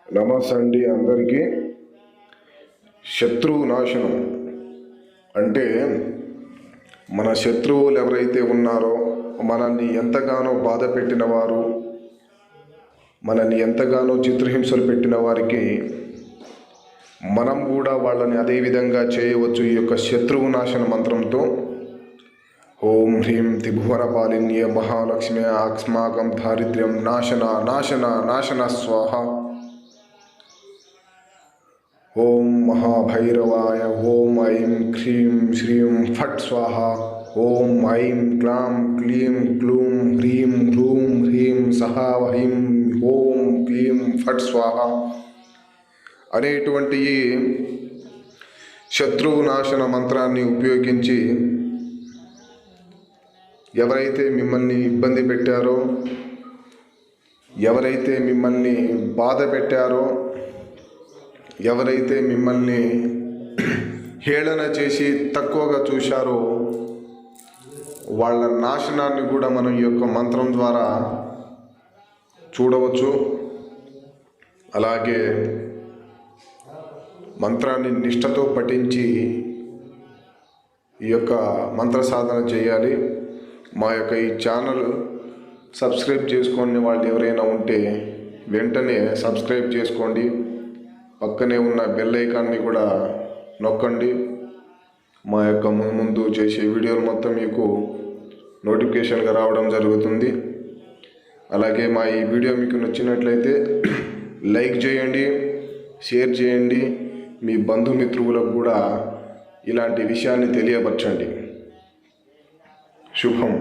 నమస్తే అండి అందరికీ. శత్రువు నాశనం అంటే మన శత్రువులు ఎవరైతే ఉన్నారో, మనల్ని ఎంతగానో బాధ పెట్టిన వారు, మనల్ని ఎంతగానో చిత్రహింసలు పెట్టిన వారికి మనం కూడా వాళ్ళని అదే విధంగా చేయవచ్చు ఈ యొక్క శత్రువు నాశన మంత్రంతో. ఓం హ్రీం త్రిభువన పాలిన్య మహాలక్ష్మి అస్మాకం దారిద్ర్యం నాశన నాశన నాశన స్వాహ. ఓం మహాభైరవాయ ఓం ఐం హ్రీం శ్రీం ఫట్ స్వాహ. ఓం ఐం క్లాం క్లీం క్లూం హ్రీం హ్రూం హ్రీం సహా హ్రీం ఓం క్లీం ఫట్ స్వాహ అనేటువంటి ఈ శత్రువు నాశన మంత్రాన్ని ఉపయోగించి ఎవరైతే మిమ్మల్ని ఇబ్బంది పెట్టారో, ఎవరైతే మిమ్మల్ని బాధ పెట్టారో, ఎవరైతే మిమ్మల్ని హేళన చేసి తక్కువగా చూశారో వాళ్ళ నాశనాన్ని కూడా మనం ఈ యొక్క మంత్రం ద్వారా చూడవచ్చు. అలాగే మంత్రాన్ని నిష్ఠతో పఠించి ఈ యొక్క మంత్ర సాధన చేయాలి. మా యొక్క ఈ ఛానల్ సబ్స్క్రైబ్ చేసుకునే వాళ్ళు ఎవరైనా ఉంటే వెంటనే సబ్స్క్రైబ్ చేసుకోండి. పక్కనే ఉన్న బెల్ ఐకాన్ని కూడా నొక్కండి. మా యొక్క ముందు చేసే వీడియోలు మొత్తం మీకు నోటిఫికేషన్గా రావడం జరుగుతుంది. అలాగే మా ఈ వీడియో మీకు నచ్చినట్లయితే లైక్ చేయండి, షేర్ చేయండి, మీ బంధుమిత్రులకు కూడా ఇలాంటి విషయాన్ని తెలియపరచండి. శుభం.